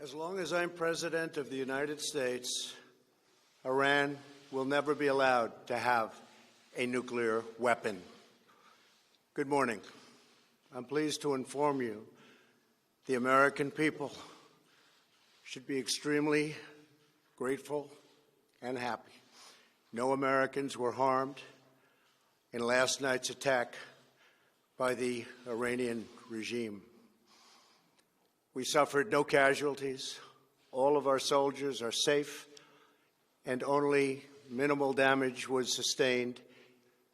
As long as I'm President of the United States, Iran will never be allowed to have a nuclear weapon. Good morning. I'm pleased to inform you the American people should be extremely grateful and happy. No Americans were harmed in last night's attack by the Iranian regime. We suffered no casualties. All of our soldiers are safe, and only minimal damage was sustained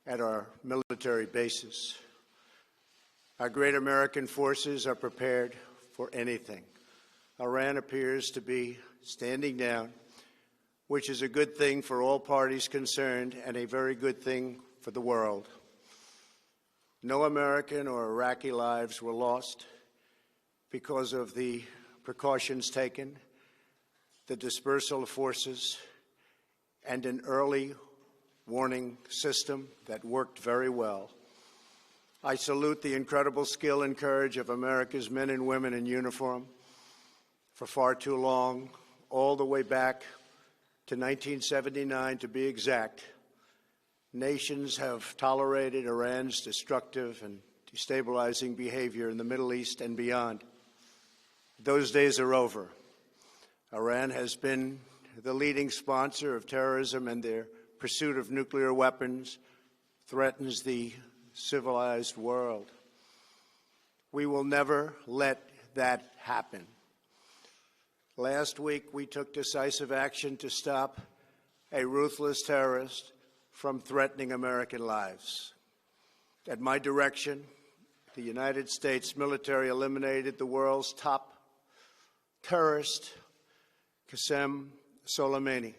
at our military bases. Our great American forces are prepared for anything. Iran appears to be standing down, which is a good thing for all parties concerned and a very good thing for the world. No American or Iraqi lives were lost because of the precautions taken, the dispersal of forces, and an early warning system that worked very well. I salute the incredible skill and courage of America's men and women in uniform. For far too long, all the way back to 1979 to be exact, nations have tolerated Iran's destructive and destabilizing behavior in the Middle East and beyond. Those days are over. Iran has been the leading sponsor of terrorism, and their pursuit of nuclear weapons threatens the civilized world. We will never let that happen. Last week, we took decisive action to stop a ruthless terrorist from threatening American lives. At my direction, the United States military eliminated the world's top terrorist, Qasem Soleimani.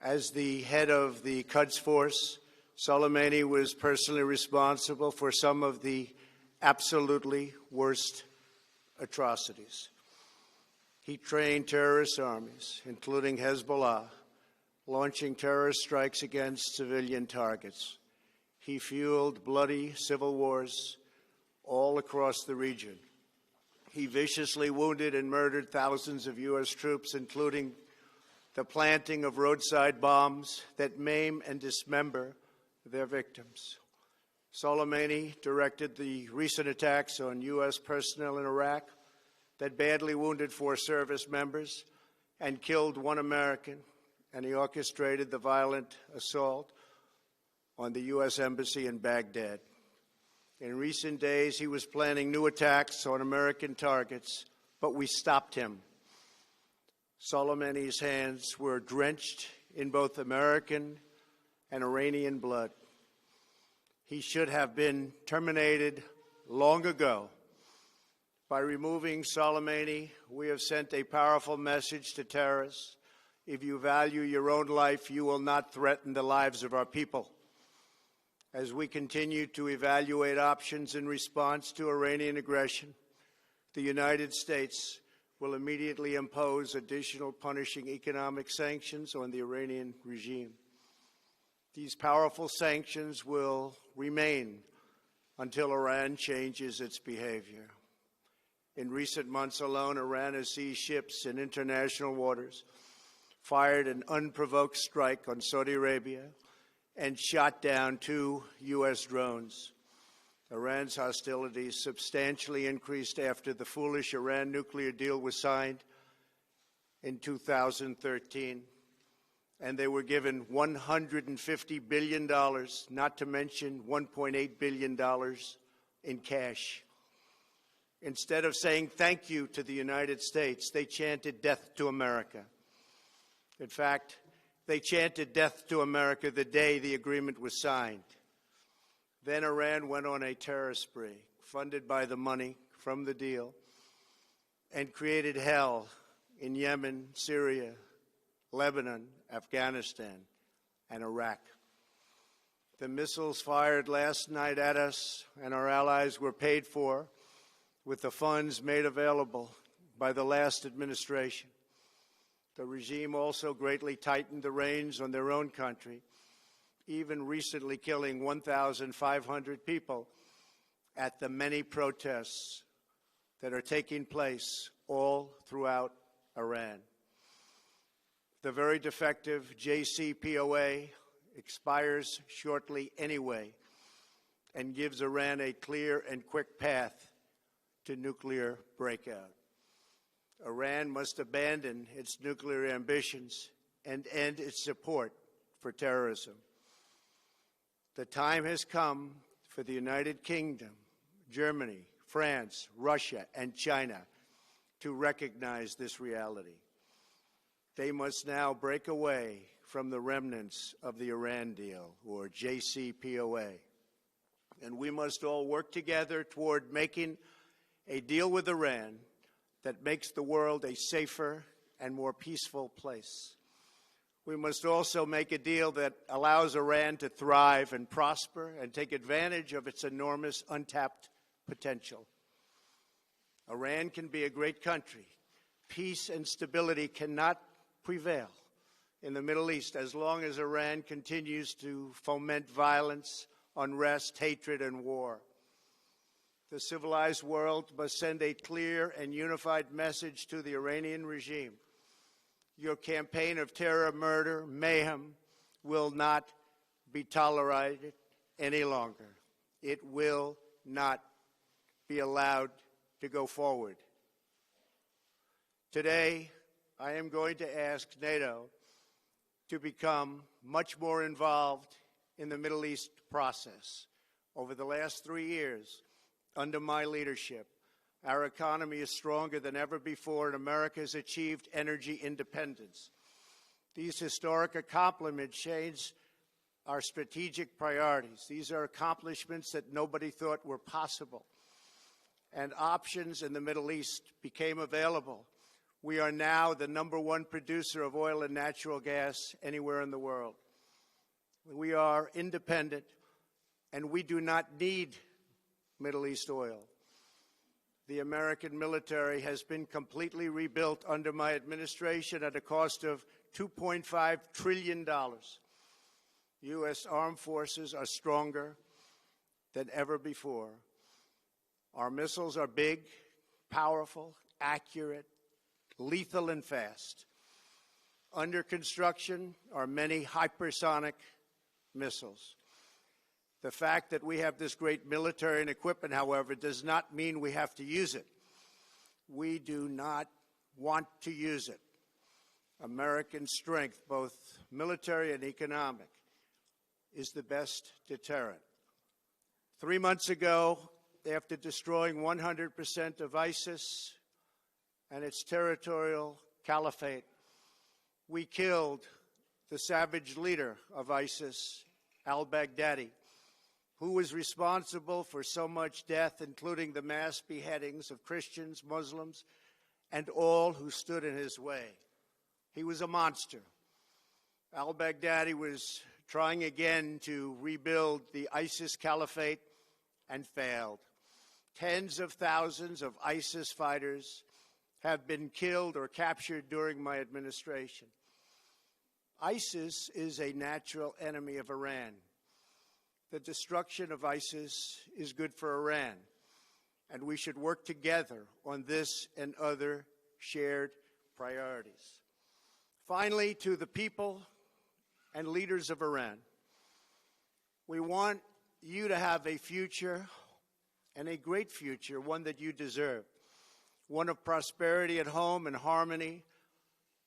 As the head of the Quds Force, Soleimani was personally responsible for some of the absolutely worst atrocities. He trained terrorist armies, including Hezbollah, launching terrorist strikes against civilian targets. He fueled bloody civil wars all across the region. He viciously wounded and murdered thousands of U.S. troops, including the planting of roadside bombs that maim and dismember their victims. Soleimani directed the recent attacks on U.S. personnel in Iraq that badly wounded 4 service members and killed 1 American, and he orchestrated the violent assault on the U.S. Embassy in Baghdad. In recent days, he was planning new attacks on American targets, but we stopped him. Soleimani's hands were drenched in both American and Iranian blood. He should have been terminated long ago. By removing Soleimani, we have sent a powerful message to terrorists. If you value your own life, you will not threaten the lives of our people. As we continue to evaluate options in response to Iranian aggression, the United States will immediately impose additional punishing economic sanctions on the Iranian regime. These powerful sanctions will remain until Iran changes its behavior. In recent months alone, Iran has seized ships in international waters, fired an unprovoked strike on Saudi Arabia, and shot down 2 U.S. drones. Iran's hostilities substantially increased after the foolish Iran nuclear deal was signed in 2013, and they were given $150 billion, not to mention $1.8 billion in cash. Instead of saying thank you to the United States, they chanted death to America. In fact, they chanted death to America the day the agreement was signed. Then Iran went on a terror spree, funded by the money from the deal, and created hell in Yemen, Syria, Lebanon, Afghanistan, and Iraq. The missiles fired last night at us and our allies were paid for with the funds made available by the last administration. The regime also greatly tightened the reins on their own country, even recently killing 1,500 people at the many protests that are taking place all throughout Iran. The very defective JCPOA expires shortly anyway and gives Iran a clear and quick path to nuclear breakout. Iran must abandon its nuclear ambitions and end its support for terrorism. The time has come for the United Kingdom, Germany, France, Russia, and China to recognize this reality. They must now break away from the remnants of the Iran deal, or JCPOA. And we must all work together toward making a deal with Iran that makes the world a safer and more peaceful place. We must also make a deal that allows Iran to thrive and prosper and take advantage of its enormous untapped potential. Iran can be a great country. Peace and stability cannot prevail in the Middle East as long as Iran continues to foment violence, unrest, hatred, and war. The civilized world must send a clear and unified message to the Iranian regime. Your campaign of terror, murder, mayhem will not be tolerated any longer. It will not be allowed to go forward. Today, I am going to ask NATO to become much more involved in the Middle East process. Over the last 3 years, under my leadership, our economy is stronger than ever before, and America has achieved energy independence. These historic accomplishments change our strategic priorities. These are accomplishments that nobody thought were possible. And options in the Middle East became available. We are now the #1 producer of oil and natural gas anywhere in the world. We are independent, and we do not need Middle East oil. The American military has been completely rebuilt under my administration at a cost of $2.5 trillion. U.S. armed forces are stronger than ever before. Our missiles are big, powerful, accurate, lethal, and fast. Under construction are many hypersonic missiles. The fact that we have this great military and equipment, however, does not mean we have to use it. We do not want to use it. American strength, both military and economic, is the best deterrent. 3 months ago, after destroying 100% of ISIS and its territorial caliphate, we killed the savage leader of ISIS, al-Baghdadi, who was responsible for so much death, including the mass beheadings of Christians, Muslims, and all who stood in his way. He was a monster. Al-Baghdadi was trying again to rebuild the ISIS caliphate and failed. Tens of thousands of ISIS fighters have been killed or captured during my administration. ISIS is a natural enemy of Iran. The destruction of ISIS is good for Iran, and we should work together on this and other shared priorities. Finally, to the people and leaders of Iran, we want you to have a future, and a great future, one that you deserve, one of prosperity at home and harmony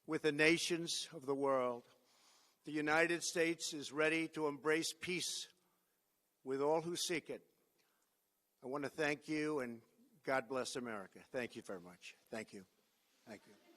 with the nations of the world. The United States is ready to embrace peace with all who seek it. I want to thank you, and God bless America. Thank you very much. Thank you. Thank you.